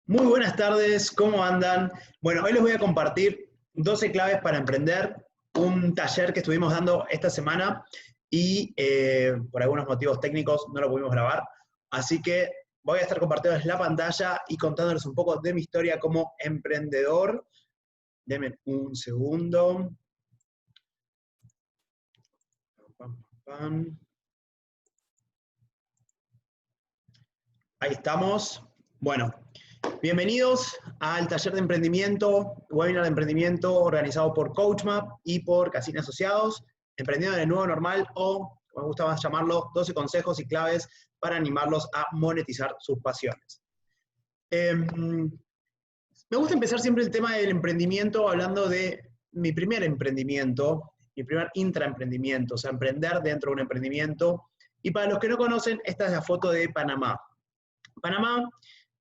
Muy buenas tardes, ¿cómo andan? Bueno, hoy les voy a compartir 12 claves para emprender, un taller que estuvimos dando esta semana y por algunos motivos técnicos no lo pudimos grabar. Así que voy a estar compartiéndoles la pantalla y contándoles un poco de mi historia como emprendedor. Denme un segundo. Ahí estamos. Bueno, bienvenidos al taller de emprendimiento, webinar de emprendimiento organizado por CoachMap y por Casini Asociados, Emprendiendo en el Nuevo Normal, o, como me gusta más llamarlo, 12 consejos y claves para animarlos a monetizar sus pasiones. Me gusta empezar siempre el tema del emprendimiento hablando de mi primer emprendimiento, mi primer intraemprendimiento, o sea, emprender dentro de un emprendimiento. Y para los que no conocen, esta es la foto de Panamá. Panamá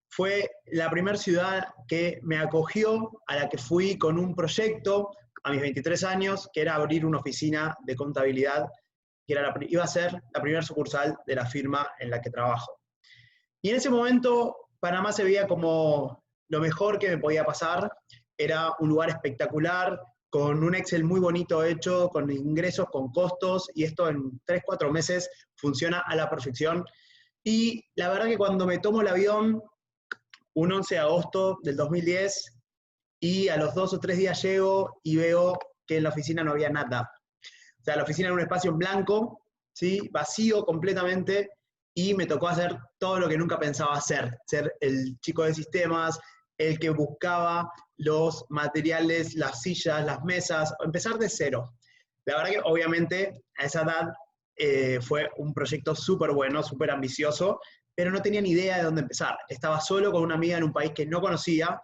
fue la primera ciudad que me acogió, a la que fui con un proyecto a mis 23 años, que era abrir una oficina de contabilidad, que iba a ser la primera sucursal de la firma en la que trabajo. Y en ese momento Panamá se veía como lo mejor que me podía pasar, era un lugar espectacular, con un Excel muy bonito hecho, con ingresos, con costos, y esto en 3-4 meses funciona a la perfección. Y la verdad que cuando me tomo el avión, un 11 de agosto del 2010, y a los 2 o 3 días llego y veo que en la oficina no había nada. O sea, la oficina era un espacio en blanco, ¿sí? Vacío completamente, y me tocó hacer todo lo que nunca pensaba hacer, ser el chico de sistemas, el que buscaba los materiales, las sillas, las mesas, empezar de cero. La verdad que obviamente a esa edad fue un proyecto súper bueno, súper ambicioso, pero no tenía ni idea de dónde empezar. Estaba solo con una amiga en un país que no conocía,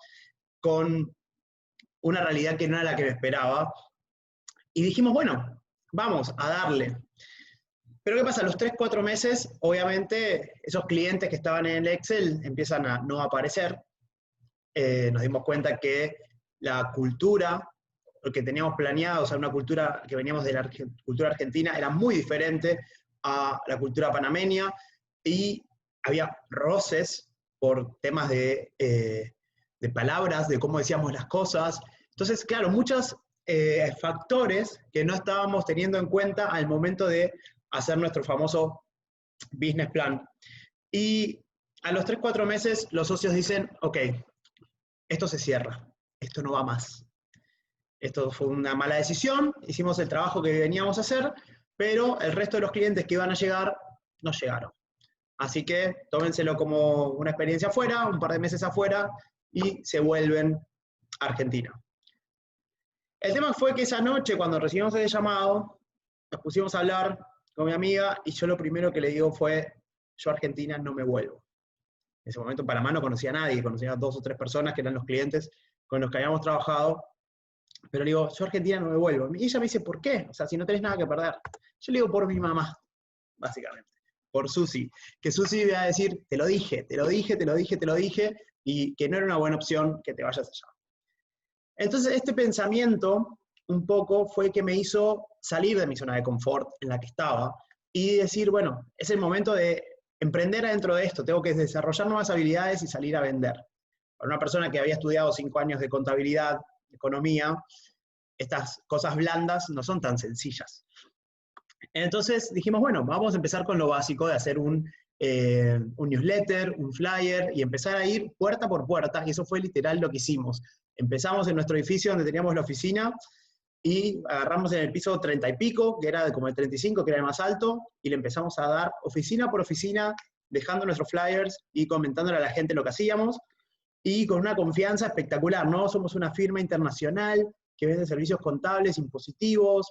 con una realidad que no era la que me esperaba, y dijimos, bueno, vamos a darle. Pero ¿qué pasa? A los 3-4 meses, obviamente, esos clientes que estaban en el Excel empiezan a no aparecer. Nos dimos cuenta que la cultura, lo que teníamos planeado, o sea, una cultura que veníamos de la cultura argentina, era muy diferente a la cultura panameña, y había roces por temas de palabras, de cómo decíamos las cosas. Entonces, claro, muchos factores que no estábamos teniendo en cuenta al momento de hacer nuestro famoso business plan. Y a los 3-4 meses los socios dicen, ok, esto se cierra, esto no va más. Esto fue una mala decisión, hicimos el trabajo que veníamos a hacer, pero el resto de los clientes que iban a llegar no llegaron. Así que tómenselo como una experiencia afuera, un par de meses afuera, y se vuelven a Argentina. El tema fue que esa noche, cuando recibimos el llamado, nos pusimos a hablar con mi amiga, y yo lo primero que le digo fue, yo a Argentina no me vuelvo. En ese momento en Panamá no conocía a nadie, conocía a 2 o 3 personas que eran los clientes con los que habíamos trabajado, pero le digo, yo a Argentina no me vuelvo. Y ella me dice, ¿por qué? O sea, si no tenés nada que perder. Yo le digo, por mi mamá, básicamente, por Susi, que Susi iba a decir, te lo dije, te lo dije, te lo dije, te lo dije, y que no era una buena opción que te vayas allá. Entonces, este pensamiento, un poco, fue que me hizo salir de mi zona de confort en la que estaba, y decir, bueno, es el momento de emprender adentro de esto, tengo que desarrollar nuevas habilidades y salir a vender. Para una persona que había estudiado 5 años de contabilidad, economía, estas cosas blandas no son tan sencillas. Entonces dijimos, bueno, vamos a empezar con lo básico de hacer un newsletter, un flyer, y empezar a ir puerta por puerta, y eso fue literal lo que hicimos. Empezamos en nuestro edificio donde teníamos la oficina, y agarramos en el piso 30 y pico, que era como el 35, que era el más alto, y le empezamos a dar oficina por oficina, dejando nuestros flyers y comentándole a la gente lo que hacíamos, y con una confianza espectacular, ¿no? Somos una firma internacional que vende servicios contables, impositivos,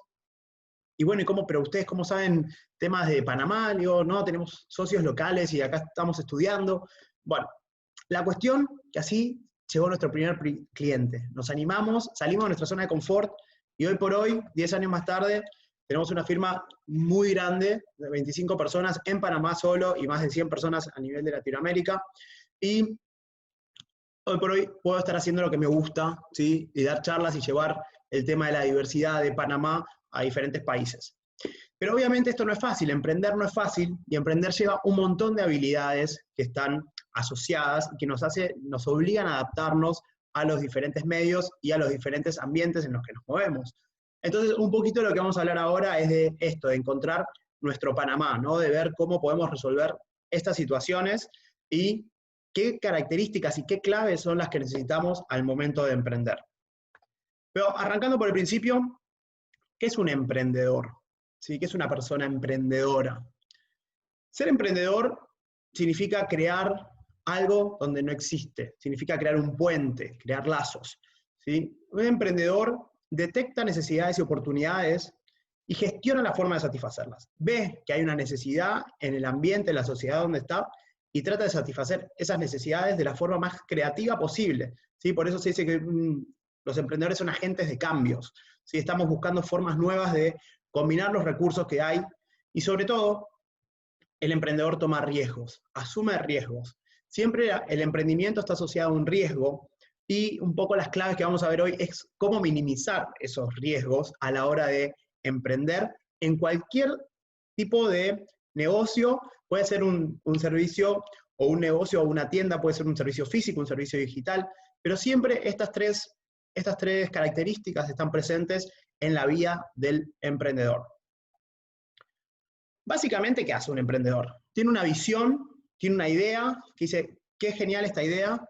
y bueno, pero ustedes cómo saben temas de Panamá? Digo, no, tenemos socios locales y acá estamos estudiando. Bueno, la cuestión que así llegó nuestro primer cliente. Nos animamos, salimos de nuestra zona de confort, y hoy por hoy, 10 años más tarde, tenemos una firma muy grande, de 25 personas en Panamá solo, y más de 100 personas a nivel de Latinoamérica. Y hoy por hoy puedo estar haciendo lo que me gusta, ¿sí? Y dar charlas y llevar el tema de la diversidad de Panamá a diferentes países. Pero obviamente esto no es fácil, emprender no es fácil, y emprender lleva un montón de habilidades que están asociadas y que nos obligan a adaptarnos a los diferentes medios y a los diferentes ambientes en los que nos movemos. Entonces, un poquito de lo que vamos a hablar ahora es de esto, de encontrar nuestro Panamá, ¿no? De ver cómo podemos resolver estas situaciones y qué características y qué claves son las que necesitamos al momento de emprender. Pero arrancando por el principio, ¿qué es un emprendedor? ¿Sí? ¿Qué es una persona emprendedora? Ser emprendedor significa crear algo donde no existe, significa crear un puente, crear lazos, ¿sí? Un emprendedor detecta necesidades y oportunidades y gestiona la forma de satisfacerlas. Ve que hay una necesidad en el ambiente, en la sociedad donde está, y trata de satisfacer esas necesidades de la forma más creativa posible, ¿sí? Por eso se dice que los emprendedores son agentes de cambios, ¿sí? Estamos buscando formas nuevas de combinar los recursos que hay, y sobre todo, el emprendedor toma riesgos, asume riesgos. Siempre el emprendimiento está asociado a un riesgo, y un poco las claves que vamos a ver hoy es cómo minimizar esos riesgos a la hora de emprender en cualquier tipo de negocio. Puede ser un servicio o un negocio o una tienda, puede ser un servicio físico, un servicio digital, pero siempre estas tres características están presentes en la vida del emprendedor. Básicamente, ¿qué hace un emprendedor? Tiene una visión, tiene una idea, que dice, qué genial esta idea,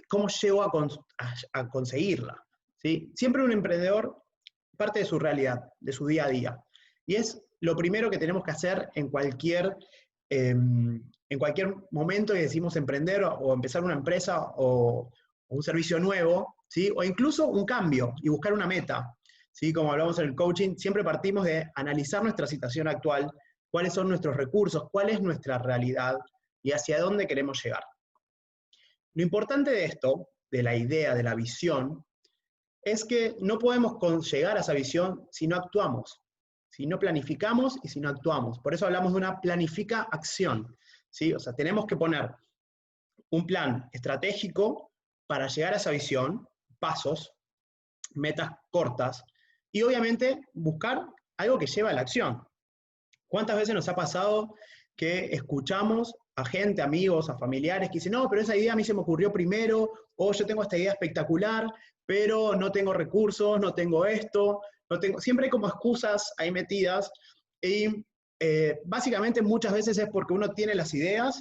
¿cómo llego a conseguirla? ¿Sí? Siempre un emprendedor parte de su realidad, de su día a día. Y es lo primero que tenemos que hacer en cualquier momento que decimos emprender o empezar una empresa o un servicio nuevo, ¿sí? O incluso un cambio y buscar una meta. ¿Sí? Como hablamos en el coaching, siempre partimos de analizar nuestra situación actual, cuáles son nuestros recursos, cuál es nuestra realidad y hacia dónde queremos llegar. Lo importante de esto, de la idea, de la visión, es que no podemos llegar a esa visión si no actuamos, si no planificamos y si no actuamos. Por eso hablamos de una planifica-acción, ¿sí? O sea, tenemos que poner un plan estratégico para llegar a esa visión, pasos, metas cortas, y obviamente buscar algo que lleve a la acción. ¿Cuántas veces nos ha pasado que escuchamos a gente, amigos, a familiares que dicen, no, pero esa idea a mí se me ocurrió primero, o yo tengo esta idea espectacular, pero no tengo recursos, no tengo esto, no tengo... Siempre hay como excusas ahí metidas, y básicamente muchas veces es porque uno tiene las ideas,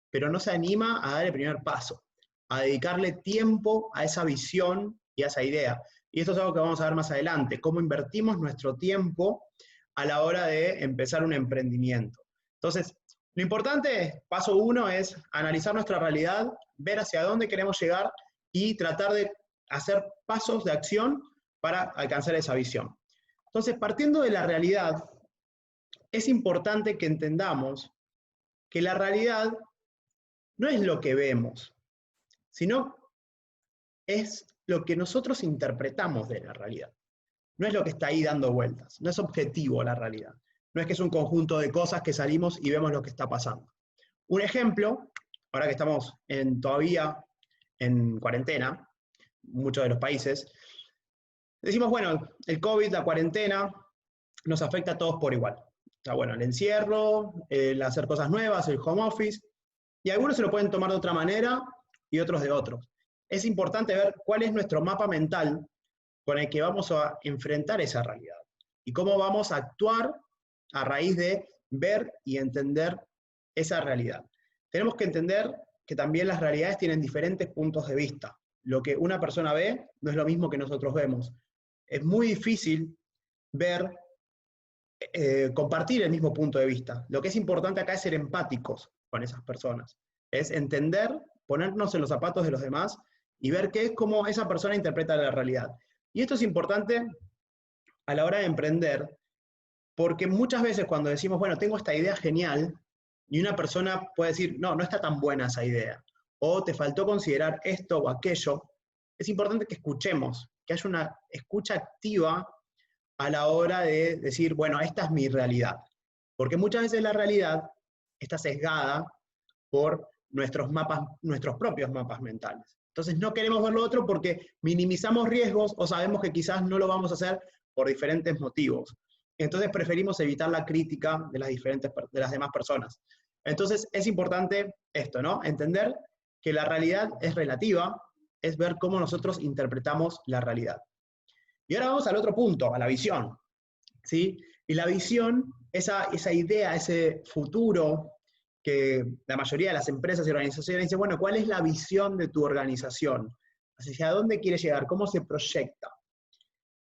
pero no se anima a dar el primer paso, a dedicarle tiempo a esa visión y a esa idea. Y esto es algo que vamos a ver más adelante, cómo invertimos nuestro tiempo a la hora de empezar un emprendimiento. Entonces, lo importante, paso 1, es analizar nuestra realidad, ver hacia dónde queremos llegar y tratar de hacer pasos de acción para alcanzar esa visión. Entonces, partiendo de la realidad, es importante que entendamos que la realidad no es lo que vemos, sino es lo que nosotros interpretamos de la realidad. No es lo que está ahí dando vueltas, no es objetivo la realidad. No es que es un conjunto de cosas que salimos y vemos lo que está pasando. Un ejemplo, ahora que estamos todavía en cuarentena, muchos de los países, decimos, bueno, el COVID, la cuarentena, nos afecta a todos por igual. O sea, bueno, el encierro, el hacer cosas nuevas, el home office, y algunos se lo pueden tomar de otra manera y otros de otros. Es importante ver cuál es nuestro mapa mental con el que vamos a enfrentar esa realidad y cómo vamos a actuar a raíz de ver y entender esa realidad. Tenemos que entender que también las realidades tienen diferentes puntos de vista. Lo que una persona ve no es lo mismo que nosotros vemos. Es muy difícil compartir el mismo punto de vista. Lo que es importante acá es ser empáticos con esas personas. Es entender, ponernos en los zapatos de los demás y ver qué es cómo esa persona interpreta la realidad. Y esto es importante a la hora de emprender, porque muchas veces cuando decimos, bueno, tengo esta idea genial, y una persona puede decir, no, no está tan buena esa idea, o te faltó considerar esto o aquello, es importante que escuchemos, que haya una escucha activa a la hora de decir, bueno, esta es mi realidad. Porque muchas veces la realidad está sesgada por nuestros propios mapas mentales. Entonces no queremos ver lo otro porque minimizamos riesgos o sabemos que quizás no lo vamos a hacer por diferentes motivos. Entonces preferimos evitar la crítica de las demás personas. Entonces es importante esto, ¿no? Entender que la realidad es relativa, es ver cómo nosotros interpretamos la realidad. Y ahora vamos al otro punto, a la visión, ¿sí? Y la visión, esa idea, ese futuro que la mayoría de las empresas y organizaciones dicen, bueno, ¿cuál es la visión de tu organización? ¿Hacia dónde quiere llegar? ¿Cómo se proyecta?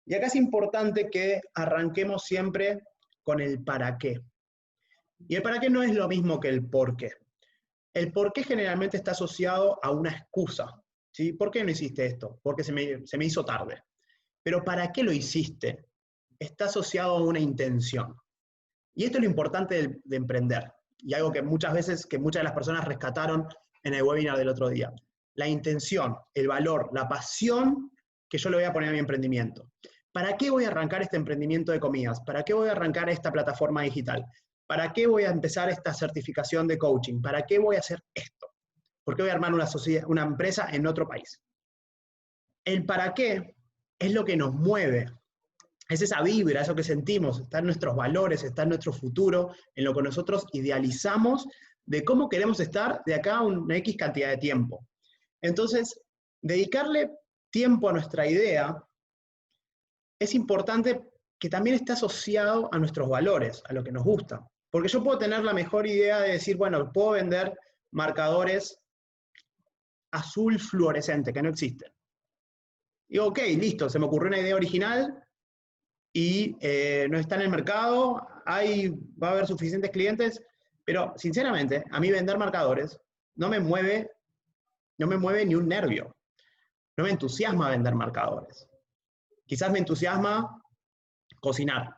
Y acá es importante que arranquemos siempre con el para qué. Y el para qué no es lo mismo que el por qué. El por qué generalmente está asociado a una excusa, ¿sí? ¿Por qué no hiciste esto? Porque se me hizo tarde. Pero ¿para qué lo hiciste? Está asociado a una intención. Y esto es lo importante de emprender. Y algo que muchas de las personas rescataron en el webinar del otro día. La intención, el valor, la pasión que yo le voy a poner a mi emprendimiento. ¿Para qué voy a arrancar este emprendimiento de comidas? ¿Para qué voy a arrancar esta plataforma digital? ¿Para qué voy a empezar esta certificación de coaching? ¿Para qué voy a hacer esto? ¿Por qué voy a armar una empresa en otro país? El para qué es lo que nos mueve. Es esa vibra, eso que sentimos, está en nuestros valores, está en nuestro futuro, en lo que nosotros idealizamos de cómo queremos estar de acá a una X cantidad de tiempo. Entonces, dedicarle tiempo a nuestra idea es importante que también esté asociado a nuestros valores, a lo que nos gusta. Porque yo puedo tener la mejor idea de decir, bueno, puedo vender marcadores azul fluorescente, que no existen. Digo, ok, listo, se me ocurrió una idea original y no está en el mercado, va a haber suficientes clientes, pero sinceramente, a mí vender marcadores no me mueve ni un nervio. No me entusiasma vender marcadores. Quizás me entusiasma cocinar.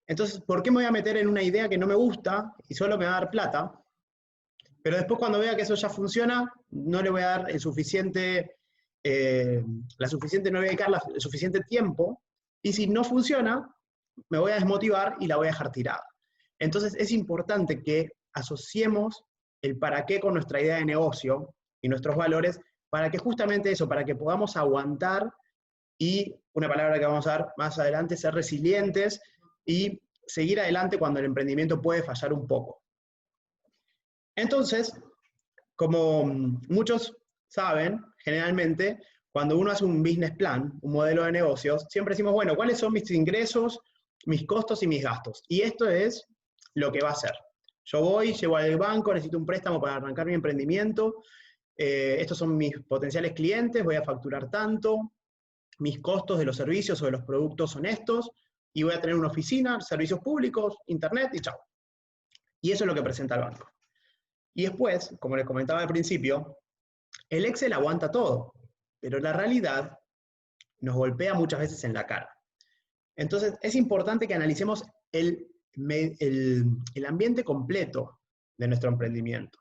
Entonces, ¿por qué me voy a meter en una idea que no me gusta y solo me va a dar plata? Pero después cuando vea que eso ya funciona, no le voy a dar el suficiente, no voy a dedicar el suficiente tiempo, y si no funciona, me voy a desmotivar y la voy a dejar tirada. Entonces es importante que asociemos el para qué con nuestra idea de negocio y nuestros valores, para que justamente eso, para que podamos aguantar y, una palabra que vamos a dar más adelante, ser resilientes y seguir adelante cuando el emprendimiento puede fallar un poco. Entonces, como muchos saben, generalmente, cuando uno hace un business plan, un modelo de negocios, siempre decimos, bueno, ¿cuáles son mis ingresos, mis costos y mis gastos? Y esto es lo que va a hacer. Yo voy, llego al banco, necesito un préstamo para arrancar mi emprendimiento, estos son mis potenciales clientes, voy a facturar tanto, mis costos de los servicios o de los productos son estos, y voy a tener una oficina, servicios públicos, internet y chao. Y eso es lo que presenta el banco. Y después, como les comentaba al principio, el Excel aguanta todo, pero la realidad nos golpea muchas veces en la cara. Entonces, es importante que analicemos el ambiente completo de nuestro emprendimiento.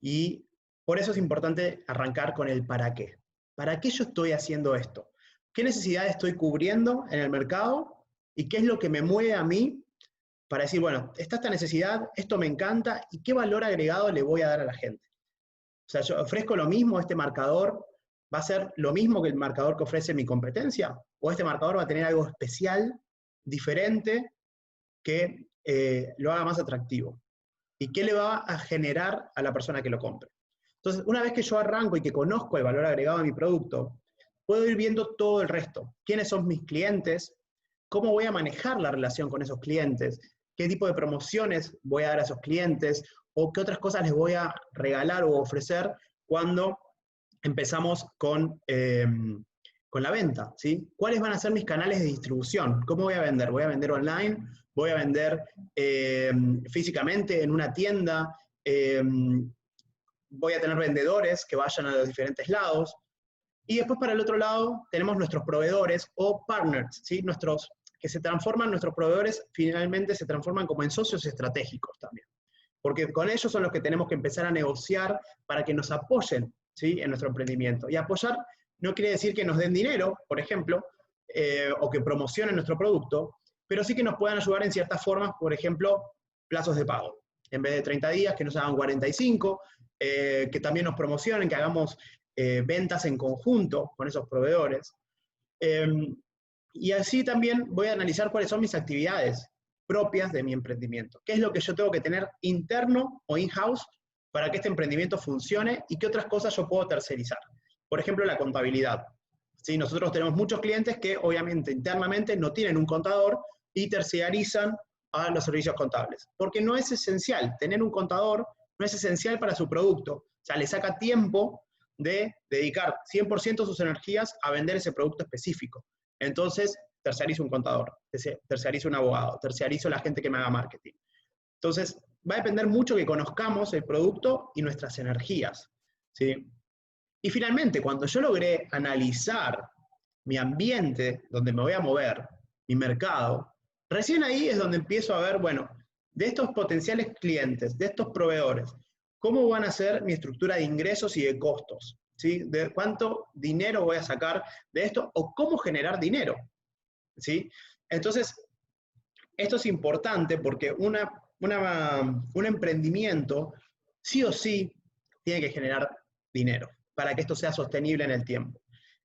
Y por eso es importante arrancar con el para qué. ¿Para qué yo estoy haciendo esto? ¿Qué necesidades estoy cubriendo en el mercado? ¿Y qué es lo que me mueve a mí para decir, bueno, está esta necesidad, esto me encanta, ¿y qué valor agregado le voy a dar a la gente? O sea, yo ofrezco lo mismo, este marcador va a ser lo mismo que el marcador que ofrece mi competencia, o este marcador va a tener algo especial, diferente, que lo haga más atractivo. ¿Y qué le va a generar a la persona que lo compre? Entonces, una vez que yo arranco y que conozco el valor agregado de mi producto, puedo ir viendo todo el resto. ¿Quiénes son mis clientes? ¿Cómo voy a manejar la relación con esos clientes? ¿Qué tipo de promociones voy a dar a esos clientes? ¿O qué otras cosas les voy a regalar o ofrecer cuando empezamos con la venta? ¿Sí? ¿Cuáles van a ser mis canales de distribución? ¿Cómo voy a vender? ¿Voy a vender online? ¿Voy a vender físicamente en una tienda? ¿Voy a tener vendedores que vayan a los diferentes lados? Y después para el otro lado tenemos nuestros proveedores o partners, ¿sí? Nuestros proveedores finalmente se transforman como en socios estratégicos también. Porque con ellos son los que tenemos que empezar a negociar para que nos apoyen, ¿sí? En nuestro emprendimiento. Y apoyar no quiere decir que nos den dinero, por ejemplo, o que promocionen nuestro producto, pero sí que nos puedan ayudar en ciertas formas, por ejemplo, plazos de pago. En vez de 30 días, que nos hagan 45, que también nos promocionen, que hagamos ventas en conjunto con esos proveedores. Y así también voy a analizar cuáles son mis actividades. propias de mi emprendimiento. ¿Qué es lo que yo tengo que tener interno o in-house para que este emprendimiento funcione y qué otras cosas yo puedo tercerizar? Por ejemplo, la contabilidad. ¿Sí? Nosotros tenemos muchos clientes que obviamente internamente no tienen un contador y terciarizan a los servicios contables. Porque no es esencial, tener un contador no es esencial para su producto. O sea, le saca tiempo de dedicar 100% sus energías a vender ese producto específico. Entonces, terciarizo un contador, terciarizo un abogado, terciarizo la gente que me haga marketing. Entonces, va a depender mucho que conozcamos el producto y nuestras energías, ¿sí? Y finalmente, cuando yo logré analizar mi ambiente donde me voy a mover, mi mercado, recién ahí es donde empiezo a ver, bueno, de estos potenciales clientes, de estos proveedores, ¿cómo van a ser mi estructura de ingresos y de costos? ¿Sí? ¿De cuánto dinero voy a sacar de esto? ¿O cómo generar dinero? ¿Sí? Entonces, esto es importante porque un emprendimiento sí o sí tiene que generar dinero para que esto sea sostenible en el tiempo.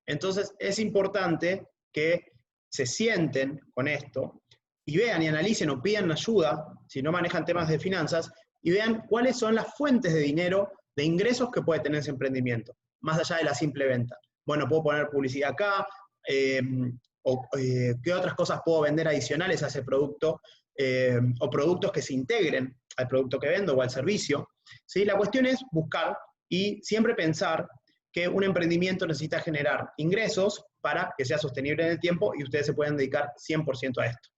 Entonces, es importante que se sienten con esto y vean y analicen o pidan ayuda, si no manejan temas de finanzas, y vean cuáles son las fuentes de dinero, de ingresos que puede tener ese emprendimiento, más allá de la simple venta. Bueno, puedo poner publicidad acá, qué otras cosas puedo vender adicionales a ese producto, o productos que se integren al producto que vendo o al servicio. ¿Sí? La cuestión es buscar y siempre pensar que un emprendimiento necesita generar ingresos para que sea sostenible en el tiempo y ustedes se puedan dedicar 100% a esto.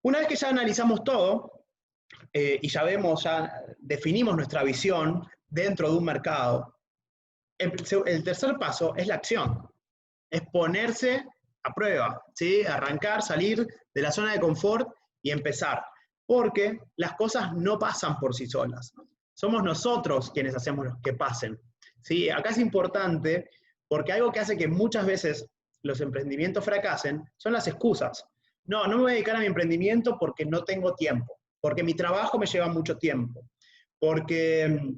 Una vez que ya analizamos todo, y ya definimos nuestra visión dentro de un mercado, el tercer paso es la acción, es ponerse a prueba, ¿sí? Arrancar, salir de la zona de confort y empezar, porque las cosas no pasan por sí solas, somos nosotros quienes hacemos que pasen, ¿sí? Acá es importante porque algo que hace que muchas veces los emprendimientos fracasen son las excusas. No me voy a dedicar a mi emprendimiento porque no tengo tiempo, porque mi trabajo me lleva mucho tiempo, porque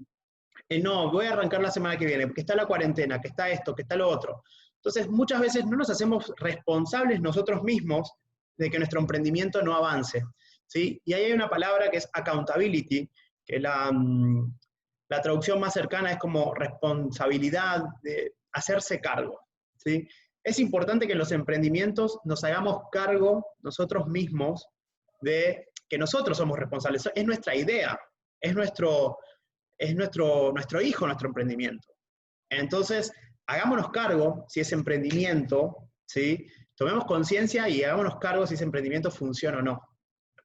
no, voy a arrancar la semana que viene, porque está la cuarentena, que está esto, que está lo otro. Entonces, muchas veces no nos hacemos responsables nosotros mismos de que nuestro emprendimiento no avance, ¿sí? Y ahí hay una palabra que es accountability, que la traducción más cercana es como responsabilidad, de hacerse cargo, ¿sí? Es importante que en los emprendimientos nos hagamos cargo nosotros mismos de que nosotros somos responsables. Es nuestra idea, es nuestro hijo, nuestro emprendimiento. Entonces, hagámonos cargo si ese emprendimiento, ¿sí? Tomemos conciencia y hagámonos cargo si ese emprendimiento funciona o no.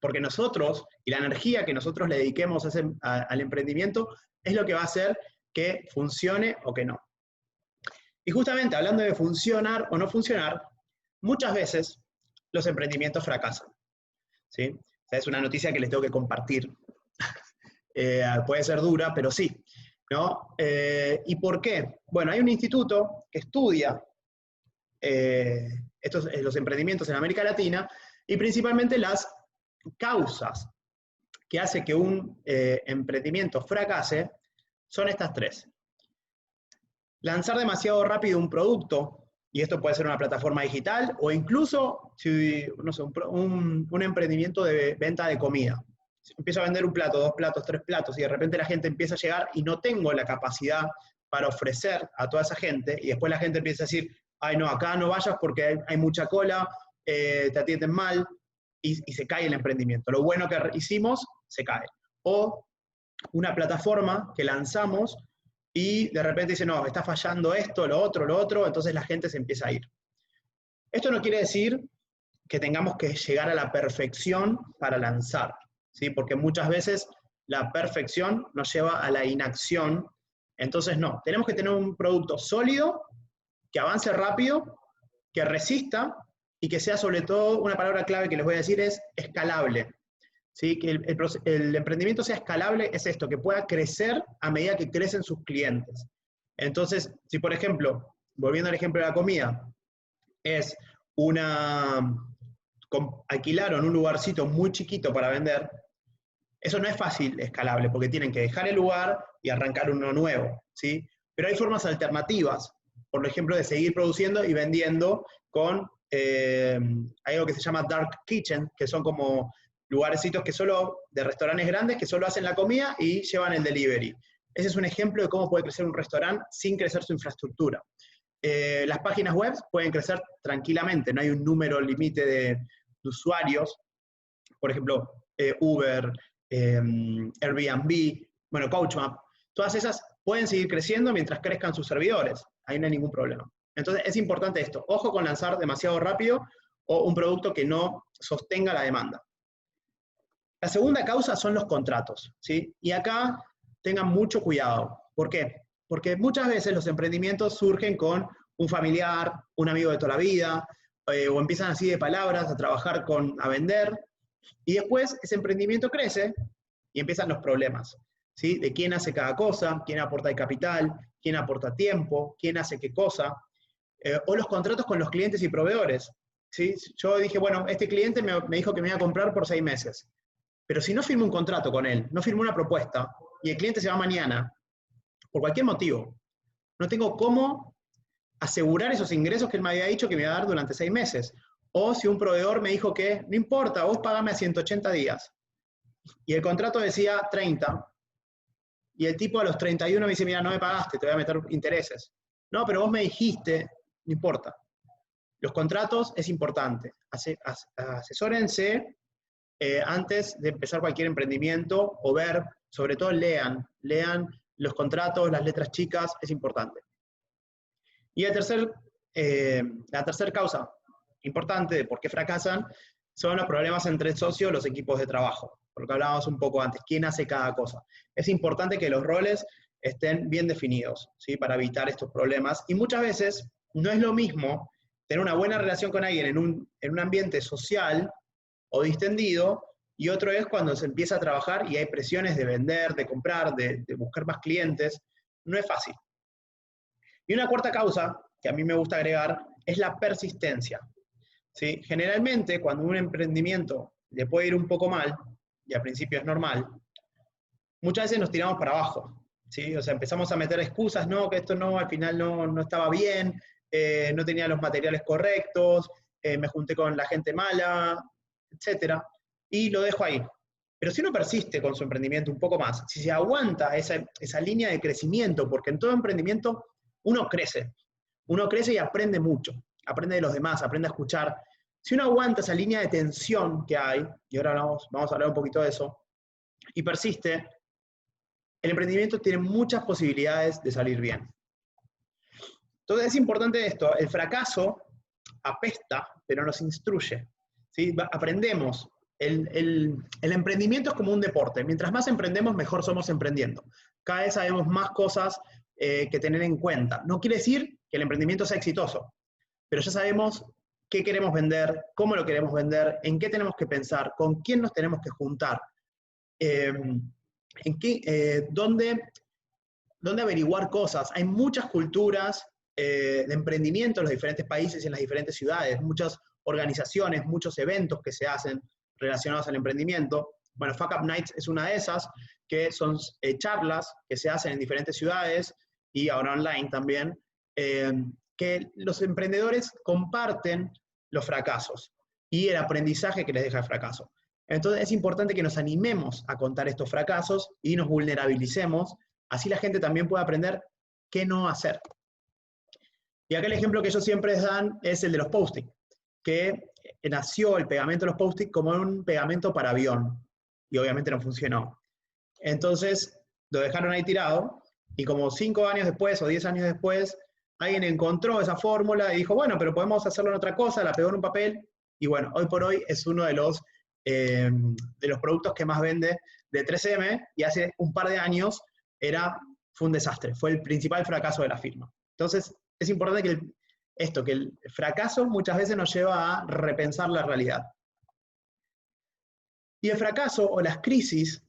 Porque nosotros, y la energía que nosotros le dediquemos al emprendimiento, es lo que va a hacer que funcione o que no. Y justamente hablando de funcionar o no funcionar, muchas veces los emprendimientos fracasan, ¿sí? O sea, es una noticia que les tengo que compartir. Puede ser dura, pero sí, ¿no? ¿Y por qué? Bueno, hay un instituto que estudia los emprendimientos en América Latina y principalmente las causas que hace que un emprendimiento fracase son estas tres. Lanzar demasiado rápido un producto, y esto puede ser una plataforma digital o incluso no sé, un emprendimiento de venta de comida. Empiezo a vender un plato, 2 platos, 3 platos, y de repente la gente empieza a llegar y no tengo la capacidad para ofrecer a toda esa gente, y después la gente empieza a decir, ay no, acá no vayas porque hay mucha cola, te atienden mal, y se cae el emprendimiento. Lo bueno que hicimos, se cae. O una plataforma que lanzamos y de repente dice, no, está fallando esto, lo otro, entonces la gente se empieza a ir. Esto no quiere decir que tengamos que llegar a la perfección para lanzar, ¿sí? Porque muchas veces la perfección nos lleva a la inacción. Entonces no, tenemos que tener un producto sólido, que avance rápido, que resista y que sea sobre todo, una palabra clave que les voy a decir es escalable. ¿Sí? Que el emprendimiento sea escalable es esto, que pueda crecer a medida que crecen sus clientes. Entonces, si por ejemplo, volviendo al ejemplo de la comida, alquilaron un lugarcito muy chiquito para vender, eso no es fácil escalable, porque tienen que dejar el lugar y arrancar uno nuevo, ¿sí? Pero hay formas alternativas, por ejemplo, de seguir produciendo y vendiendo con hay algo que se llama dark kitchen, que son como lugarcitos que solo, de restaurantes grandes, que solo hacen la comida y llevan el delivery. Ese es un ejemplo de cómo puede crecer un restaurante sin crecer su infraestructura. Las páginas web pueden crecer tranquilamente, no hay un número límite de usuarios. Por ejemplo, Uber, Airbnb, bueno, CoachMap, todas esas pueden seguir creciendo mientras crezcan sus servidores. Ahí no hay ningún problema. Entonces es importante esto. Ojo con lanzar demasiado rápido o un producto que no sostenga la demanda. La segunda causa son los contratos, ¿sí? Y acá tengan mucho cuidado. ¿Por qué? Porque muchas veces los emprendimientos surgen con un familiar, un amigo de toda la vida, o empiezan así de palabras a trabajar a vender, y después ese emprendimiento crece y empiezan los problemas, ¿sí? De quién hace cada cosa, quién aporta el capital, quién aporta tiempo, quién hace qué cosa, o los contratos con los clientes y proveedores, ¿sí? Yo dije, bueno, este cliente me dijo que me iba a comprar por 6 meses, pero si no firmo un contrato con él, no firmo una propuesta, y el cliente se va mañana, por cualquier motivo, no tengo cómo asegurar esos ingresos que él me había dicho que me iba a dar durante 6 meses. O si un proveedor me dijo que, no importa, vos pagame a 180 días. Y el contrato decía 30. Y el tipo a los 31 me dice, mira, no me pagaste, te voy a meter intereses. No, pero vos me dijiste, no importa. Los contratos es importante. Asesórense antes de empezar cualquier emprendimiento o ver, sobre todo lean los contratos, las letras chicas, es importante. Y la tercera causa importante de por qué fracasan son los problemas entre socios, los equipos de trabajo, por lo que hablábamos un poco antes, quién hace cada cosa. Es importante que los roles estén bien definidos, ¿sí? Para evitar estos problemas. Y muchas veces no es lo mismo tener una buena relación con alguien en un ambiente social o distendido, y otro es cuando se empieza a trabajar y hay presiones de vender, de comprar, de buscar más clientes. No es fácil. Y una cuarta causa que a mí me gusta agregar es la persistencia, ¿sí? Generalmente, cuando un emprendimiento le puede ir un poco mal, y al principio es normal, muchas veces nos tiramos para abajo, ¿sí? O sea, empezamos a meter excusas, no, que esto no, al final no estaba bien, no tenía los materiales correctos, me junté con la gente mala, etc. Y lo dejo ahí. Pero si uno persiste con su emprendimiento un poco más, si se aguanta esa línea de crecimiento, porque en todo emprendimiento uno crece y aprende mucho, aprende de los demás, aprende a escuchar. Si uno aguanta esa línea de tensión que hay, y ahora vamos a hablar un poquito de eso, y persiste, el emprendimiento tiene muchas posibilidades de salir bien. Entonces es importante esto, el fracaso apesta, pero nos instruye, ¿sí? Aprendemos. El emprendimiento es como un deporte, mientras más emprendemos, mejor somos emprendiendo. Cada vez sabemos más cosas que tener en cuenta. No quiere decir que el emprendimiento sea exitoso, pero ya sabemos qué queremos vender, cómo lo queremos vender, en qué tenemos que pensar, con quién nos tenemos que juntar, dónde averiguar cosas. Hay muchas culturas de emprendimiento en los diferentes países y en las diferentes ciudades, muchas organizaciones, muchos eventos que se hacen relacionados al emprendimiento. Bueno, Fuck Up Nights es una de esas, que son charlas que se hacen en diferentes ciudades y ahora online también, que los emprendedores comparten los fracasos y el aprendizaje que les deja el fracaso. Entonces es importante que nos animemos a contar estos fracasos y nos vulnerabilicemos, así la gente también puede aprender qué no hacer. Y acá el ejemplo que ellos siempre dan es el de los post-it, que nació el pegamento de los post-it como un pegamento para avión, y obviamente no funcionó. Entonces lo dejaron ahí tirado, y como 5 años después o 10 años después, alguien encontró esa fórmula y dijo, bueno, pero podemos hacerlo en otra cosa, la pegó en un papel, y bueno, hoy por hoy es uno de los productos que más vende de 3M, y hace un par de años fue un desastre, fue el principal fracaso de la firma. Entonces, es importante que el fracaso muchas veces nos lleva a repensar la realidad. Y el fracaso o las crisis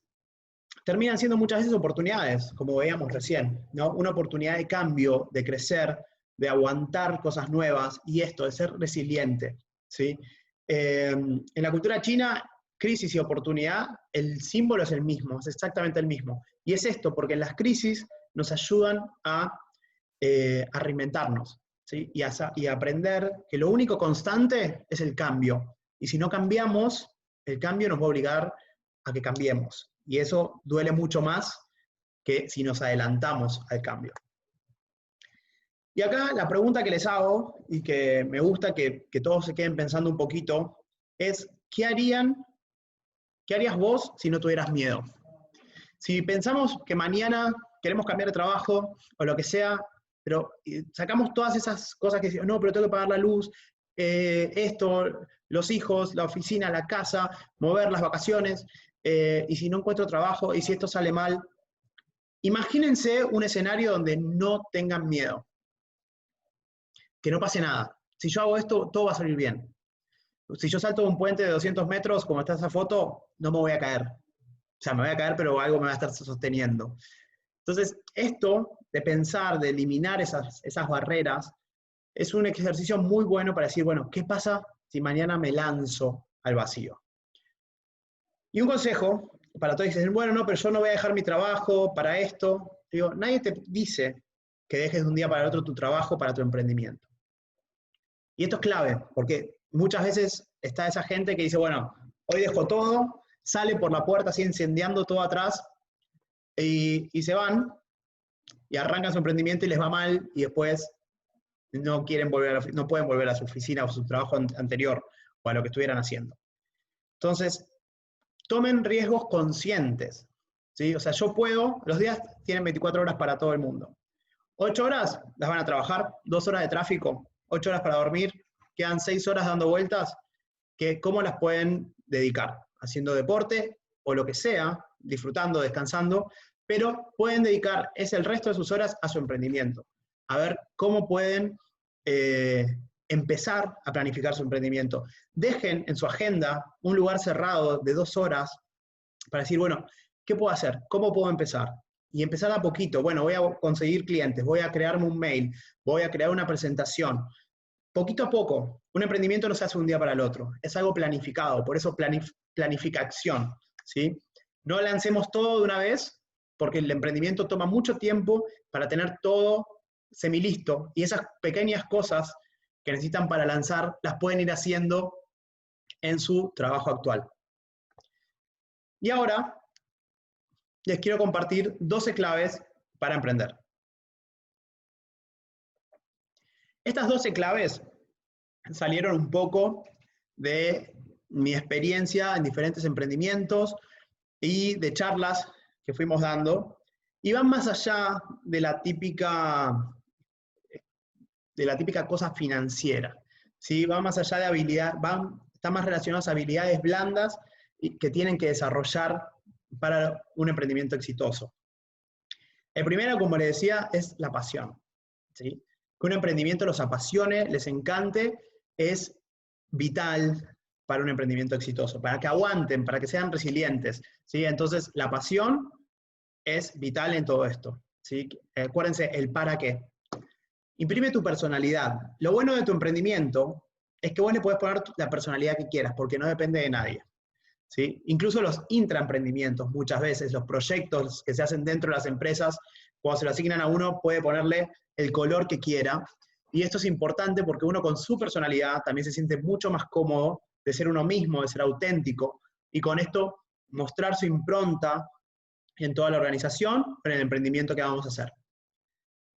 terminan siendo muchas veces oportunidades, como veíamos recién, ¿no? Una oportunidad de cambio, de crecer, de aguantar cosas nuevas, y esto, de ser resiliente, ¿sí? En la cultura china, crisis y oportunidad, el símbolo es el mismo, es exactamente el mismo. Y es esto, porque en las crisis nos ayudan a reinventarnos. ¿sí? Y aprender que lo único constante es el cambio. Y si no cambiamos, el cambio nos va a obligar a que cambiemos. Y eso duele mucho más que si nos adelantamos al cambio. Y acá la pregunta que les hago, y que me gusta que todos se queden pensando un poquito, es ¿qué harías vos si no tuvieras miedo? Si pensamos que mañana queremos cambiar de trabajo o lo que sea, pero sacamos todas esas cosas que decimos, no, pero tengo que pagar la luz, esto, los hijos, la oficina, la casa, mover las vacaciones, y si no encuentro trabajo, y si esto sale mal. Imagínense un escenario donde no tengan miedo, que no pase nada. Si yo hago esto, todo va a salir bien. Si yo salto de un puente de 200 metros, como está esa foto, no me voy a caer. O sea, me voy a caer, pero algo me va a estar sosteniendo. Entonces, esto de pensar, de eliminar esas barreras, es un ejercicio muy bueno para decir, bueno, ¿qué pasa si mañana me lanzo al vacío? Y un consejo para todos dicen, bueno, no, pero yo no voy a dejar mi trabajo para esto. Digo, nadie te dice que dejes de un día para el otro tu trabajo para tu emprendimiento. Y esto es clave, porque muchas veces está esa gente que dice, bueno, hoy dejo todo, sale por la puerta así incendiando todo atrás y se van y arrancan su emprendimiento y les va mal y después no pueden volver a su oficina o a su trabajo anterior o a lo que estuvieran haciendo. Entonces, tomen riesgos conscientes, ¿sí? O sea, los días tienen 24 horas para todo el mundo. 8 horas las van a trabajar, 2 horas de tráfico, 8 horas para dormir, quedan 6 horas dando vueltas, ¿cómo las pueden dedicar? Haciendo deporte o lo que sea, disfrutando, descansando, pero pueden dedicar el resto de sus horas a su emprendimiento, a ver cómo pueden empezar a planificar su emprendimiento. Dejen en su agenda un lugar cerrado de 2 horas para decir, bueno, ¿qué puedo hacer? ¿Cómo puedo empezar? Y empezar a poquito. Bueno, voy a conseguir clientes, voy a crearme un mail, voy a crear una presentación. Poquito a poco. Un emprendimiento no se hace un día para el otro. Es algo planificado, por eso planificación, ¿sí? No lancemos todo de una vez, porque el emprendimiento toma mucho tiempo para tener todo semilisto, y esas pequeñas cosas que necesitan para lanzar las pueden ir haciendo en su trabajo actual. Y ahora les quiero compartir 12 claves para emprender. Estas 12 claves salieron un poco de mi experiencia en diferentes emprendimientos y de charlas que fuimos dando, y van más allá de la típica cosa financiera, ¿sí? Van más allá de están más relacionadas a habilidades blandas que tienen que desarrollar para un emprendimiento exitoso. El primero, como les decía, es la pasión, ¿sí? Que un emprendimiento los apasione, les encante, es vital para un emprendimiento exitoso, para que aguanten, para que sean resilientes, ¿sí? Entonces, la pasión es vital en todo esto, ¿sí? Acuérdense, el para qué. Imprime tu personalidad. Lo bueno de tu emprendimiento es que vos le podés poner la personalidad que quieras, porque no depende de nadie, ¿sí? Incluso los intraemprendimientos, muchas veces, los proyectos que se hacen dentro de las empresas, cuando se lo asignan a uno, puede ponerle el color que quiera. Y esto es importante porque uno con su personalidad también se siente mucho más cómodo de ser uno mismo, de ser auténtico, y con esto mostrar su impronta en toda la organización, en el emprendimiento que vamos a hacer.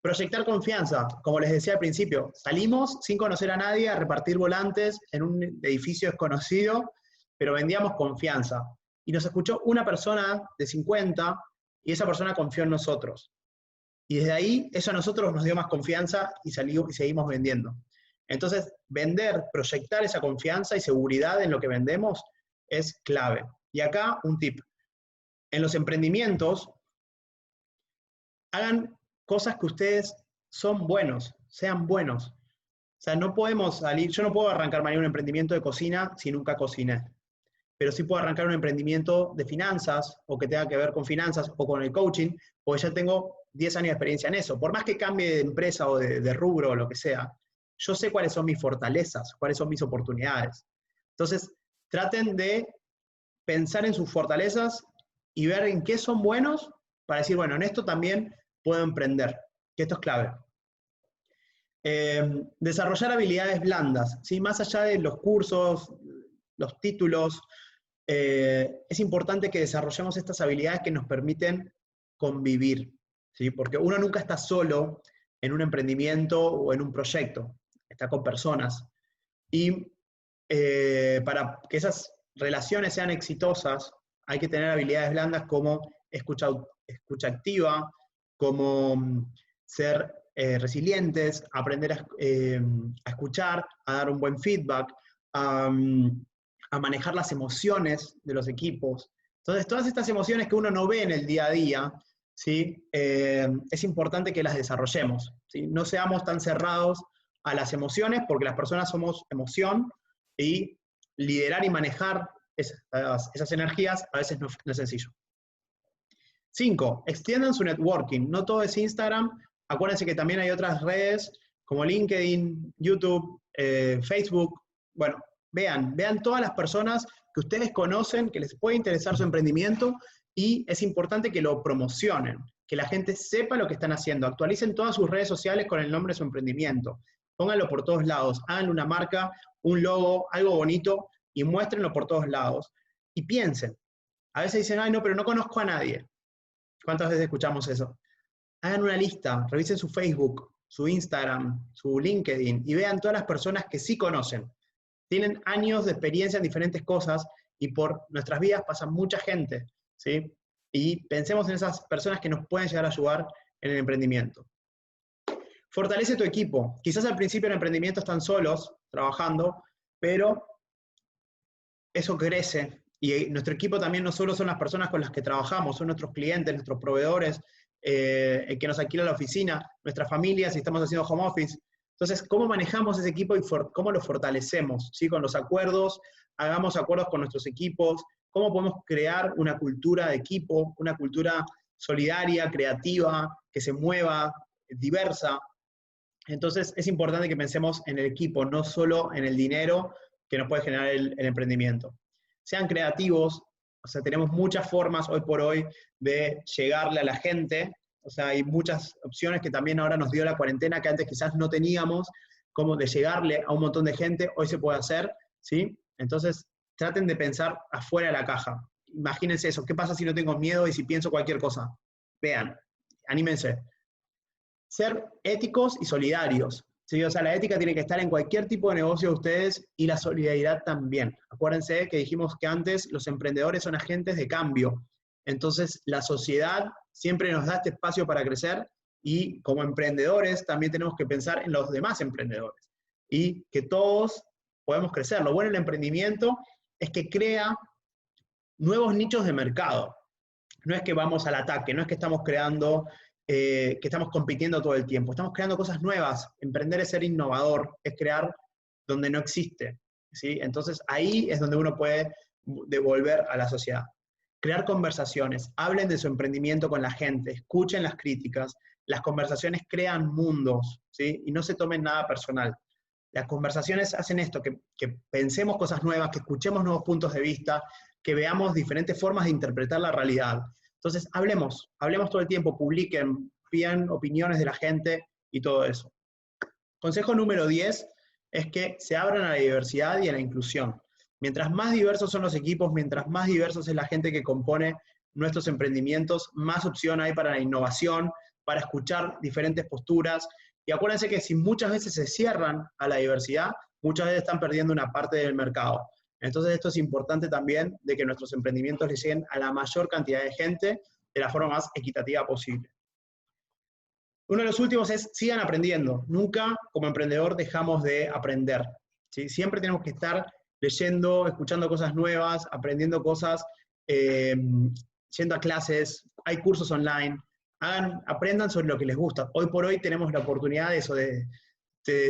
Proyectar confianza, como les decía al principio, salimos sin conocer a nadie a repartir volantes en un edificio desconocido, pero vendíamos confianza. Y nos escuchó una persona de 50 y esa persona confió en nosotros. Y desde ahí, eso a nosotros nos dio más confianza y seguimos vendiendo. Entonces, proyectar esa confianza y seguridad en lo que vendemos es clave. Y acá un tip. En los emprendimientos, hagan cosas que ustedes son buenos, sean buenos. O sea, no podemos salir, yo no puedo arrancar mañana un emprendimiento de cocina si nunca cociné. Pero sí puedo arrancar un emprendimiento de finanzas, o que tenga que ver con finanzas, o con el coaching, porque ya tengo 10 años de experiencia en eso. Por más que cambie de empresa o de rubro o lo que sea, yo sé cuáles son mis fortalezas, cuáles son mis oportunidades. Entonces, traten de pensar en sus fortalezas y ver en qué son buenos para decir, bueno, en esto también puedo emprender, que esto es clave. Desarrollar habilidades blandas, ¿sí? Más allá de los cursos, los títulos, es importante que desarrollemos estas habilidades que nos permiten convivir, ¿sí? Porque uno nunca está solo en un emprendimiento o en un proyecto, está con personas. Y para que esas relaciones sean exitosas, hay que tener habilidades blandas como escucha activa, como ser resilientes, aprender a escuchar, a dar un buen feedback, a manejar las emociones de los equipos. Entonces, todas estas emociones que uno no ve en el día a día, ¿sí? Es importante que las desarrollemos, ¿sí? No seamos tan cerrados a las emociones, porque las personas somos emoción, y liderar y manejar esas energías a veces no es sencillo. 5. Extiendan su networking. No todo es Instagram. Acuérdense que también hay otras redes como LinkedIn, YouTube, Facebook. Bueno, vean todas las personas que ustedes conocen, que les puede interesar su emprendimiento, y es importante que lo promocionen, que la gente sepa lo que están haciendo. Actualicen todas sus redes sociales con el nombre de su emprendimiento. Pónganlo por todos lados. Háganle una marca, un logo, algo bonito, y muéstrenlo por todos lados. Y piensen. A veces dicen, ay, no, pero no conozco a nadie. ¿Cuántas veces escuchamos eso? Hagan una lista, revisen su Facebook, su Instagram, su LinkedIn, y vean todas las personas que sí conocen. Tienen años de experiencia en diferentes cosas, y por nuestras vidas pasa mucha gente, ¿sí? Y pensemos en esas personas que nos pueden llegar a ayudar en el emprendimiento. Fortalece tu equipo. Quizás al principio en el emprendimiento están solos, trabajando, pero eso crece. Y nuestro equipo también no solo son las personas con las que trabajamos, son nuestros clientes, nuestros proveedores, el que nos alquila la oficina, nuestras familias, si estamos haciendo home office. Entonces, ¿cómo manejamos ese equipo y cómo lo fortalecemos? ¿Sí? Con los acuerdos, hagamos acuerdos con nuestros equipos, cómo podemos crear una cultura de equipo, una cultura solidaria, creativa, que se mueva, diversa. Entonces, es importante que pensemos en el equipo, no solo en el dinero que nos puede generar el emprendimiento. Sean creativos, o sea, tenemos muchas formas hoy por hoy de llegarle a la gente, o sea, hay muchas opciones que también ahora nos dio la cuarentena que antes quizás no teníamos, como de llegarle a un montón de gente, hoy se puede hacer, ¿sí? Entonces, traten de pensar afuera de la caja. Imagínense eso, ¿qué pasa si no tengo miedo y si pienso cualquier cosa? Vean, anímense. Ser éticos y solidarios, ¿sí? O sea, la ética tiene que estar en cualquier tipo de negocio de ustedes, y la solidaridad también. Acuérdense que dijimos que antes los emprendedores son agentes de cambio. Entonces, la sociedad siempre nos da este espacio para crecer, y como emprendedores también tenemos que pensar en los demás emprendedores y que todos podemos crecer. Lo bueno del emprendimiento es que crea nuevos nichos de mercado. No es que vamos al ataque, no es que estamos creando, que estamos compitiendo todo el tiempo. Estamos creando cosas nuevas. Emprender es ser innovador, es crear donde no existe, ¿sí? Entonces ahí es donde uno puede devolver a la sociedad. Crear conversaciones, hablen de su emprendimiento con la gente, escuchen las críticas. Las conversaciones crean mundos, ¿sí? Y no se tomen nada personal. Las conversaciones hacen esto, que pensemos cosas nuevas, que escuchemos nuevos puntos de vista, que veamos diferentes formas de interpretar la realidad. Entonces, hablemos todo el tiempo, publiquen, pidan opiniones de la gente y todo eso. Consejo número 10 es que se abran a la diversidad y a la inclusión. Mientras más diversos son los equipos, mientras más diversos es la gente que compone nuestros emprendimientos, más opción hay para la innovación, para escuchar diferentes posturas. Y acuérdense que si muchas veces se cierran a la diversidad, muchas veces están perdiendo una parte del mercado. Entonces esto es importante también, de que nuestros emprendimientos les lleguen a la mayor cantidad de gente de la forma más equitativa posible. Uno de los últimos es, sigan aprendiendo. Nunca como emprendedor dejamos de aprender, ¿sí? Siempre tenemos que estar leyendo, escuchando cosas nuevas, aprendiendo cosas, yendo a clases, hay cursos online. Aprendan sobre lo que les gusta. Hoy por hoy tenemos la oportunidad de eso,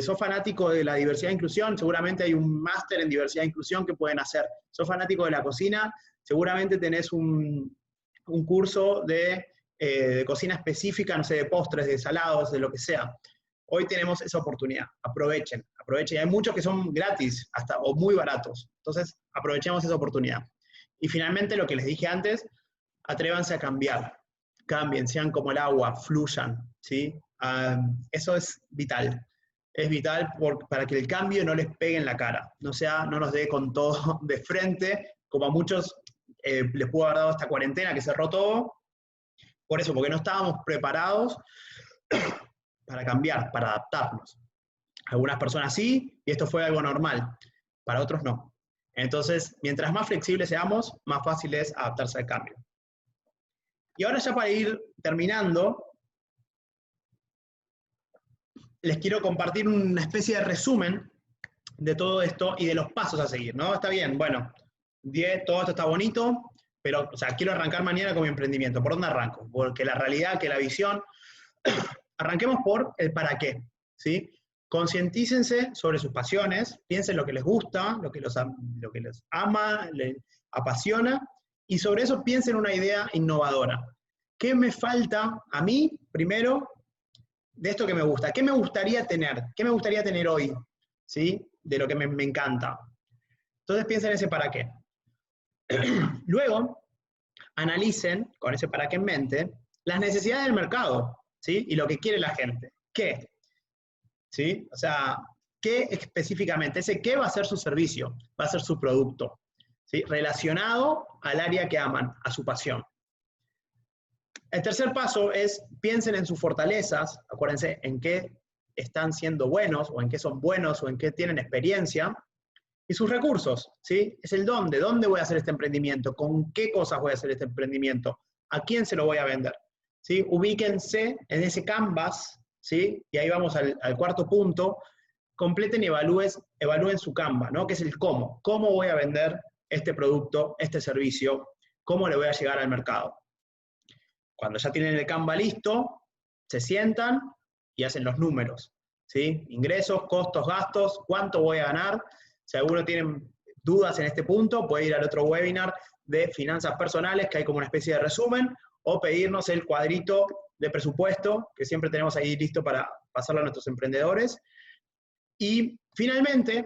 sos fanático de la diversidad e inclusión, seguramente hay un máster en diversidad e inclusión que pueden hacer. Sos fanático de la cocina, seguramente tenés un curso de cocina específica, no sé, de postres, de salados, de lo que sea. Hoy tenemos esa oportunidad, aprovechen. Hay muchos que son gratis o muy baratos, entonces aprovechemos esa oportunidad. Y finalmente, lo que les dije antes, atrévanse a cambiar, cambien, sean como el agua, fluyan, ¿sí? Eso es vital. es vital para que el cambio no les pegue en la cara, no nos dé con todo de frente, como a muchos les pudo haber dado esta cuarentena que cerró todo, por eso, porque no estábamos preparados para cambiar, para adaptarnos. Algunas personas sí, y esto fue algo normal, para otros no. Entonces, mientras más flexibles seamos, más fácil es adaptarse al cambio. Y ahora ya para ir terminando, les quiero compartir una especie de resumen de todo esto y de los pasos a seguir, ¿no? Está bien, bueno, 10, todo esto está bonito, pero, o sea, quiero arrancar mañana con mi emprendimiento. ¿Por dónde arranco? Porque la realidad, que la visión, arranquemos por el para qué, ¿sí? Concientícense sobre sus pasiones, piensen lo que les gusta, lo que les ama, les apasiona, y sobre eso piensen una idea innovadora. ¿Qué me falta a mí, primero, de esto que me gusta? ¿Qué me gustaría tener? ¿Qué me gustaría tener hoy? ¿Sí? De lo que me encanta. Entonces piensen en ese para qué. Luego, analicen, con ese para qué en mente, las necesidades del mercado, ¿sí? Y lo que quiere la gente. ¿Qué? ¿Sí? O sea, ¿qué específicamente? Ese qué va a ser su servicio, va a ser su producto, ¿sí? Relacionado al área que aman, a su pasión. El tercer paso es, piensen en sus fortalezas, acuérdense en qué están siendo buenos, o en qué son buenos, o en qué tienen experiencia, y sus recursos, ¿sí? Es el dónde voy a hacer este emprendimiento, con qué cosas voy a hacer este emprendimiento, a quién se lo voy a vender, ¿sí? Ubíquense en ese canvas, ¿sí? Y ahí vamos al cuarto punto, completen y evalúen su canvas, ¿no? Que es el cómo voy a vender este producto, este servicio, cómo le voy a llegar al mercado. Cuando ya tienen el Canva listo, se sientan y hacen los números, ¿sí? Ingresos, costos, gastos, cuánto voy a ganar. Si alguno tiene dudas en este punto, puede ir al otro webinar de finanzas personales, que hay como una especie de resumen, o pedirnos el cuadrito de presupuesto, que siempre tenemos ahí listo para pasarlo a nuestros emprendedores. Y finalmente,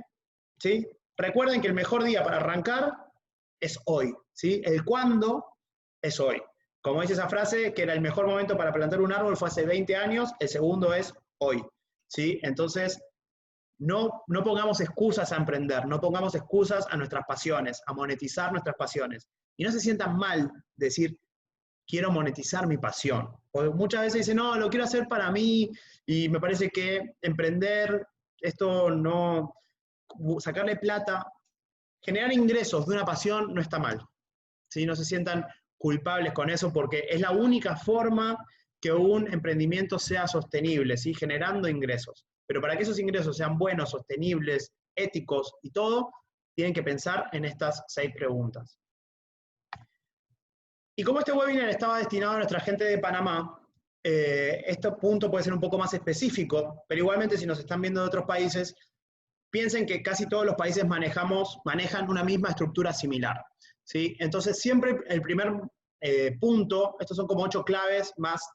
¿sí? Recuerden que el mejor día para arrancar es hoy, ¿sí? El cuándo es hoy. Como dice esa frase, que era el mejor momento para plantar un árbol fue hace 20 años, el segundo es hoy, ¿sí? Entonces, no pongamos excusas a emprender, no pongamos excusas a nuestras pasiones, a monetizar nuestras pasiones. Y no se sientan mal decir, quiero monetizar mi pasión. Porque muchas veces dicen, no, lo quiero hacer para mí, y me parece que emprender, esto no, sacarle plata, generar ingresos de una pasión no está mal, ¿sí? No se sientan culpables con eso, porque es la única forma que un emprendimiento sea sostenible, ¿sí? Generando ingresos. Pero para que esos ingresos sean buenos, sostenibles, éticos y todo, tienen que pensar en estas 6 preguntas. Y como este webinar estaba destinado a nuestra gente de Panamá, este punto puede ser un poco más específico, pero igualmente si nos están viendo de otros países, piensen que casi todos los países manejan una misma estructura similar, ¿sí? Entonces siempre el primer punto, estos son como 8 claves más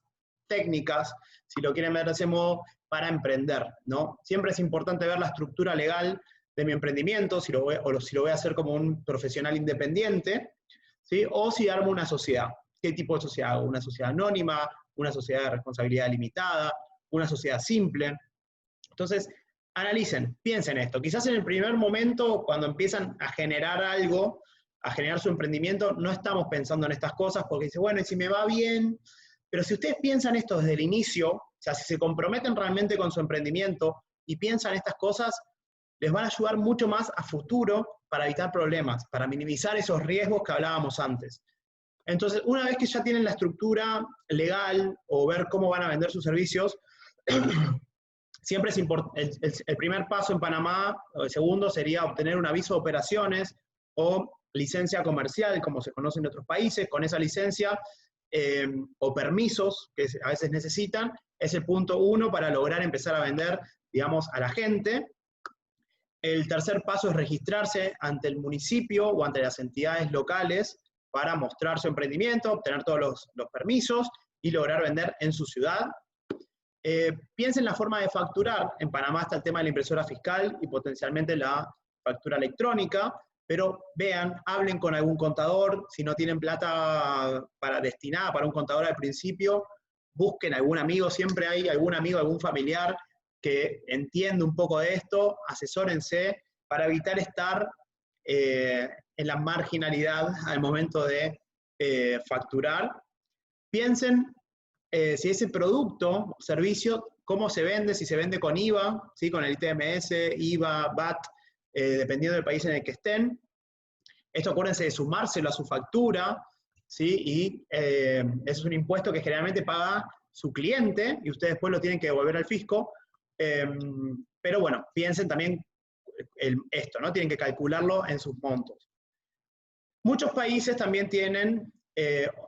técnicas, si lo quieren ver de ese modo, para emprender, ¿no? Siempre es importante ver la estructura legal de mi emprendimiento, si lo voy a hacer como un profesional independiente, ¿sí? O si armo una sociedad. ¿Qué tipo de sociedad hago? ¿Una sociedad anónima? ¿Una sociedad de responsabilidad limitada? ¿Una sociedad simple? Entonces, analicen, piensen esto. Quizás en el primer momento, cuando empiezan a generar algo, a generar su emprendimiento, no estamos pensando en estas cosas porque dice, bueno, y si me va bien, pero si ustedes piensan esto desde el inicio, o sea, si se comprometen realmente con su emprendimiento y piensan estas cosas, les van a ayudar mucho más a futuro para evitar problemas, para minimizar esos riesgos que hablábamos antes. Entonces, una vez que ya tienen la estructura legal o ver cómo van a vender sus servicios, siempre es importante, el primer paso en Panamá, o el segundo, sería obtener un aviso de operaciones o licencia comercial, como se conoce en otros países. Con esa licencia o permisos que a veces necesitan, es el punto 1 para lograr empezar a vender, digamos, a la gente. El tercer paso es registrarse ante el municipio o ante las entidades locales para mostrar su emprendimiento, obtener todos los permisos y lograr vender en su ciudad. Piensen en la forma de facturar. En Panamá está el tema de la impresora fiscal y potencialmente la factura electrónica, pero vean, hablen con algún contador. Si no tienen plata destinada para un contador al principio, busquen algún amigo, siempre hay algún amigo, algún familiar que entiende un poco de esto, asesórense para evitar estar en la marginalidad al momento de facturar. Piensen si ese producto o servicio, cómo se vende, si se vende con IVA, ¿sí? Con el ITMS, IVA, VAT, dependiendo del país en el que estén. Esto acuérdense de sumárselo a su factura, ¿sí? Y eso es un impuesto que generalmente paga su cliente y ustedes después lo tienen que devolver al fisco. Pero bueno, piensen también esto, ¿no? Tienen que calcularlo en sus montos. Muchos países también tienen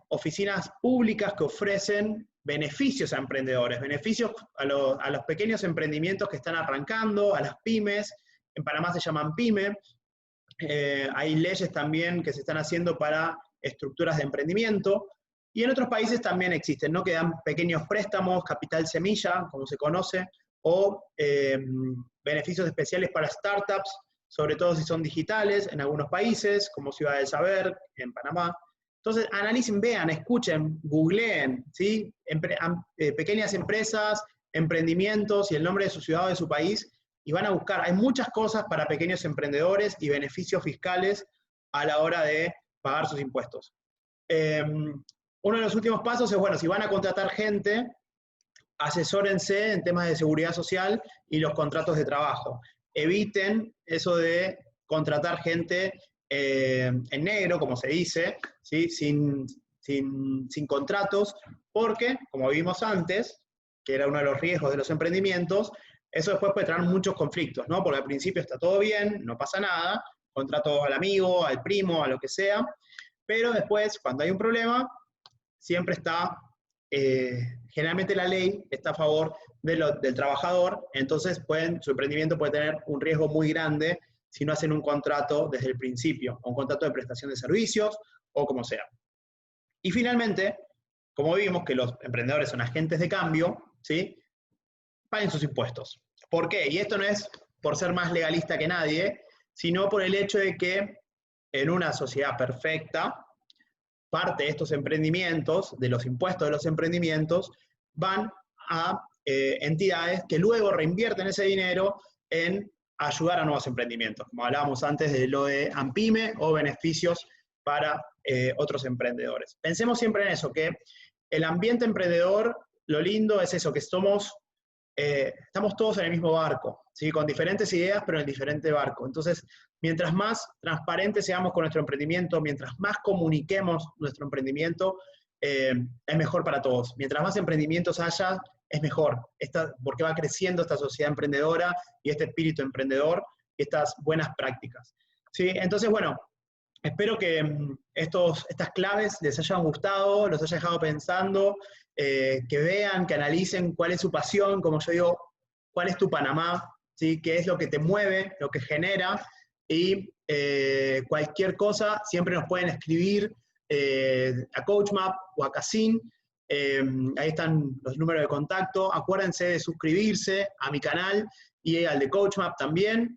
oficinas públicas que ofrecen beneficios a emprendedores, beneficios a los pequeños emprendimientos que están arrancando, a las pymes. En Panamá se llaman pyme. Hay leyes también que se están haciendo para estructuras de emprendimiento. Y en otros países también existen, ¿no? Que dan pequeños préstamos, capital semilla, como se conoce, o beneficios especiales para startups, sobre todo si son digitales, en algunos países, como Ciudad del Saber, en Panamá. Entonces, analicen, vean, escuchen, googleen, ¿sí? Pequeñas empresas, emprendimientos y el nombre de su ciudad o de su país, y van a buscar. Hay muchas cosas para pequeños emprendedores y beneficios fiscales a la hora de pagar sus impuestos. Uno de los últimos pasos es, bueno, si van a contratar gente, asesórense en temas de seguridad social y los contratos de trabajo. Eviten eso de contratar gente en negro, como se dice, ¿sí? sin contratos, porque, como vimos antes, que era uno de los riesgos de los emprendimientos, eso después puede traer muchos conflictos, ¿no? Porque al principio está todo bien, no pasa nada, contrato al amigo, al primo, a lo que sea, pero después, cuando hay un problema, siempre está, generalmente la ley está a favor del trabajador, entonces su emprendimiento puede tener un riesgo muy grande si no hacen un contrato desde el principio, un contrato de prestación de servicios o como sea. Y finalmente, como vimos que los emprendedores son agentes de cambio, ¿sí? Paguen sus impuestos. ¿Por qué? Y esto no es por ser más legalista que nadie, sino por el hecho de que en una sociedad perfecta, parte de estos emprendimientos, de los impuestos de los emprendimientos, van a entidades que luego reinvierten ese dinero en ayudar a nuevos emprendimientos, como hablábamos antes de lo de AMPYME o beneficios para otros emprendedores. Pensemos siempre en eso, que el ambiente emprendedor, lo lindo es eso, que estamos todos en el mismo barco, ¿sí? Con diferentes ideas, pero en el diferente barco. Entonces, mientras más transparentes seamos con nuestro emprendimiento, mientras más comuniquemos nuestro emprendimiento, es mejor para todos. Mientras más emprendimientos haya, es mejor, porque va creciendo esta sociedad emprendedora y este espíritu emprendedor y estas buenas prácticas, ¿sí? Entonces, bueno, espero que estas claves les hayan gustado, los haya dejado pensando, que vean, que analicen cuál es su pasión, como yo digo, cuál es tu Panamá, ¿sí? Qué es lo que te mueve, lo que genera, y cualquier cosa siempre nos pueden escribir a CoachMap o a Casin. Ahí están los números de contacto. Acuérdense de suscribirse a mi canal y al de CoachMap también.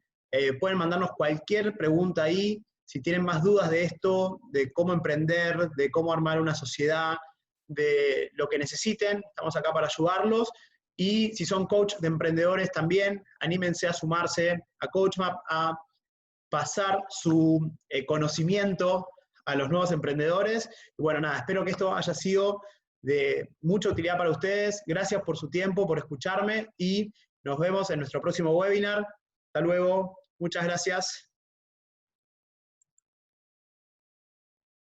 Pueden mandarnos cualquier pregunta ahí. Si tienen más dudas de esto, de cómo emprender, de cómo armar una sociedad, de lo que necesiten, estamos acá para ayudarlos. Y si son coach de emprendedores también, anímense a sumarse a CoachMap, a pasar su conocimiento a los nuevos emprendedores. Y bueno, nada, espero que esto haya sido de mucha utilidad para ustedes. Gracias por su tiempo, por escucharme y nos vemos en nuestro próximo webinar. Hasta luego. Muchas gracias.